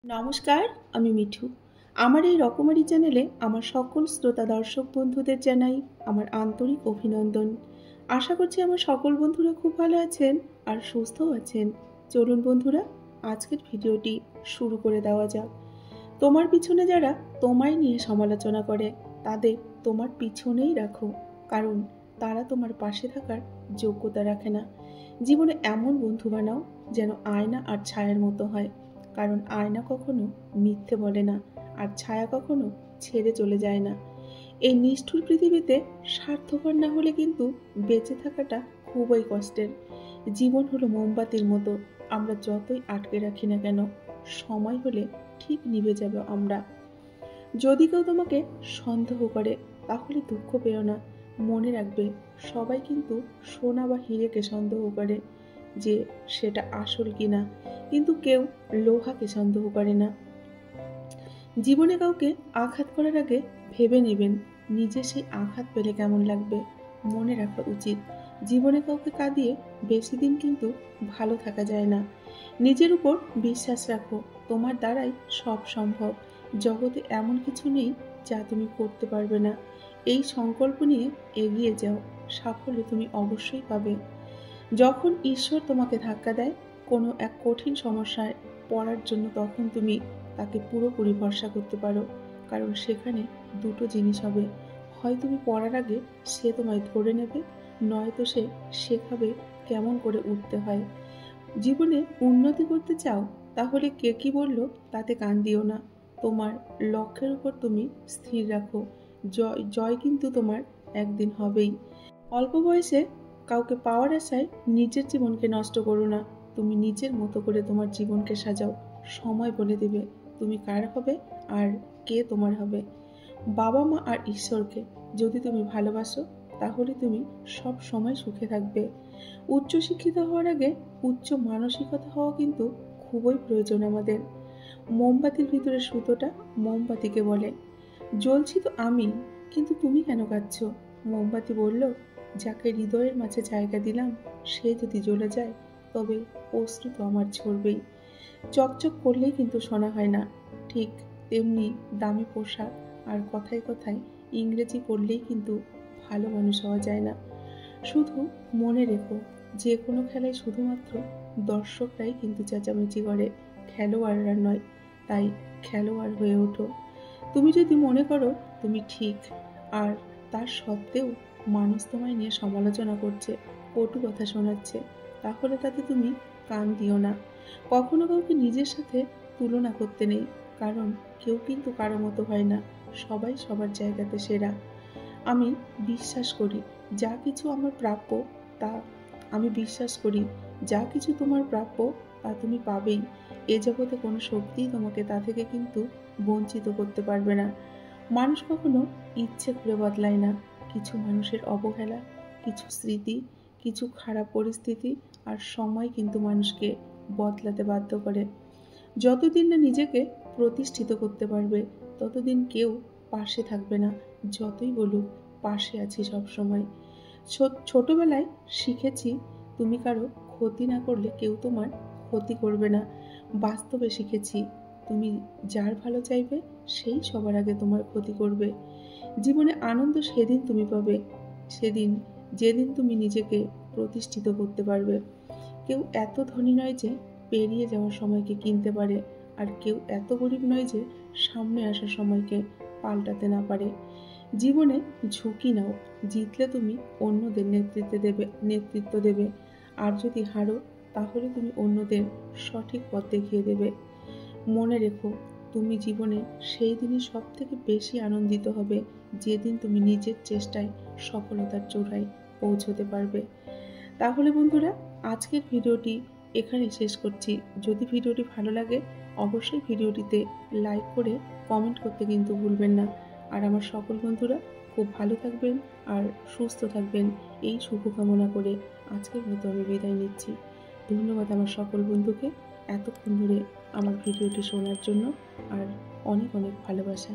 নমস্কার, আমি মিঠু। আমার এই রকমারি চ্যানেলে আমার সকল শ্রোতা দর্শক বন্ধুদের জানাই আমার আন্তরিক অভিনন্দন। আশা করছি আমার সকল বন্ধুরা খুব ভালো আছেন আর সুস্থও আছেন। চলুন বন্ধুরা, আজকের ভিডিওটি শুরু করে দেওয়া যাক। তোমার পিছনে যারা তোমায় নিয়ে সমালোচনা করে তাদের তোমার পিছনেই রাখো, কারণ তারা তোমার পাশে থাকার যোগ্যতা রাখে না। জীবনে এমন বন্ধু বানাও যেন আয়না আর ছায়ার মতো হয়, কারণ আয়না কখনো মিথ্যে বলে না আর ছায়া কখনো ছেড়ে চলে যায় না। এই নিষ্ঠুর পৃথিবীতে স্বার্থপর না হলে কিন্তু বেঁচে থাকাটা খুবই কষ্টের। জীবন হলো মোমবাতির মতো, আমরা যতই আটকে রাখি না কেন সময় হলে ঠিক নিভে যাবে আমরা। যদি কেউ তোমাকে সন্দেহ করে তাহলে দুঃখ পেও না, মনে রাখবে সবাই কিন্তু সোনা বা হীরেকে সন্দেহ করে যে সেটা আসল কিনা, কিন্তু কেউ লোহাকে সন্দেহ করে না। জীবনে কাউকে আঘাত করার আগে ভেবে নেবেন নিজে সেই আঘাত পেলে কেমন লাগবে। মনে রাখা উচিত জীবনে কাউকে কাঁদিয়ে বেশি দিন কিন্তু ভালো থাকা যায় না। নিজের উপর বিশ্বাস রাখো, তোমার দ্বারাই সব সম্ভব। জগতে এমন কিছু নেই যা তুমি করতে পারবে না। এই সংকল্প নিয়ে এগিয়ে যাও, সাফল্য তুমি অবশ্যই পাবে। যখন ঈশ্বর তোমাকে ধাক্কা দেয় কোনো এক কঠিন সমস্যায় পড়ার জন্য, তখন তুমি তাকে পুরোপুরি ভরসা করতে পারো, কারণ সেখানে দুটো জিনিস হবে, হয় তুমি পড়ার আগে সে তোমায় ধরে নেবে, নয়তো সে শেখাবে কেমন করে উঠতে হয়। জীবনে উন্নতি করতে চাও তাহলে কে কি বললো তাতে কান দিও না। তোমার লক্ষ্যের উপর তুমি স্থির রাখো, জয় জয় কিন্তু তোমার একদিন হবেই। অল্প বয়সে কাউকে পাওয়ার আশায় নিজের জীবনকে নষ্ট করো না। তুমি নিজের মতো করে তোমার জীবনকে সাজাও, সময় বলে দেবে তুমি কার হবে আর কে তোমার হবে। বাবা মা আর ঈশ্বরকে যদি তুমি ভালোবাসো তাহলে তুমি সব সময় সুখে থাকবে। উচ্চশিক্ষিত হওয়ার আগে উচ্চ মানসিকতা হওয়া কিন্তু খুবই প্রয়োজন আমাদের। মোমবাতির ভিতরে সুতোটা মোমবাতিকে বলে, জ্বলছি তো আমি, কিন্তু তুমি কেন কাঁদছো? মোমবাতি বলল, যাকে হৃদয়ের মাঝে জায়গা দিলাম সে যদি জ্বলে যায় তবে অশ্রু তো আমার ঝরবেই। চকচক করলেই কিন্তু শোনা হয় না, ঠিক তেমনি দামি পোশাক আর কথায় কথায় ইংরেজি করলেই কিন্তু ভালো মানুষ হওয়া যায় না। শুধু মনে রেখো, যে কোনো খেলায় শুধুমাত্র দর্শকরাই কিন্তু চেঁচামেচি করে, খেলোয়াড়রা নয়। তাই খেলোয়াড় হয়ে ওঠো। তুমি যদি মনে করো তুমি ঠিক আর তার সত্ত্বেও মানুষ তোমায় নিয়ে সমালোচনা করছে, কটু কথা শোনাচ্ছে, তাহলে তাতে তুমি কান দিও না। কখনো কাউকে নিজের সাথে তুলনা করতে নেই, কারণ কেউ কিন্তু কারো মতো হয় না, সবাই সবার জায়গাতে সেরা। আমি বিশ্বাস করি যা কিছু আমার প্রাপ্য তা আমি বিশ্বাস করি যা কিছু তোমার প্রাপ্য তা তুমি পাবেই। এ জগতে কোনো শক্তিই তোমাকে তা থেকে কিন্তু বঞ্চিত করতে পারবে না। মানুষ কখনো ইচ্ছে করে বদলায় না, কিছু মানুষের অবহেলা, কিছু স্মৃতি, কিছু খারাপ পরিস্থিতি আর সময় কিন্তু মানুষকে বদলাতে বাধ্য করে। যতদিন না নিজেকে প্রতিষ্ঠিত করতে পারবে ততদিন কেউ পাশে থাকবে না, যতই বলুক পাশে আছি সব সময়। ছোটবেলায় শিখেছি তুমি কারো ক্ষতি না করলে কেউ তোমার ক্ষতি করবে না। বাস্তবে শিখেছি তুমি যার ভালো চাইবে সেই সবার আগে তোমার ক্ষতি করবে। জীবনে আনন্দ সেদিন তুমি পাবে, সেদিন যেদিন তুমি নিজেকে প্রতিষ্ঠিত করতে পারবে। কেউ এত ধনী নয় যে পেরিয়ে যাওয়ার সময়কে কিনতে পারে, আর কেউ এত গরিব নয় যে সামনে আসার সময়কে পাল্টাতে না পারে। জীবনে ঝুঁকি নাও, জিতলে তুমি অন্যদের নেতৃত্ব দেবে, আর যদি হারো তাহলে তুমি অন্যদের সঠিক পথ দেখিয়ে দেবে। মনে রেখো, তুমি জীবনে সেই দিনই সব থেকে বেশি আনন্দিত হবে যেদিন তুমি নিজের চেষ্টায় সফলতার চূড়ায় পৌঁছতে পারবে। তাহলে বন্ধুরা, আজকের ভিডিওটি এখানে শেষ করছি। যদি ভিডিওটি ভালো লাগে অবশ্যই ভিডিওটিতে লাইক করে কমেন্ট করতে কিন্তু ভুলবেন না। আর আমার সকল বন্ধুরা খুব ভালো থাকবেন আর সুস্থ থাকবেন, এই শুভকামনা করে আজকের মতো আমি বিদায় নিচ্ছি। ধন্যবাদ আমার সকল বন্ধুকে এতক্ষণ ধরে আমার ভিডিওটি শোনার জন্য, আর অনেক অনেক ভালোবাসা।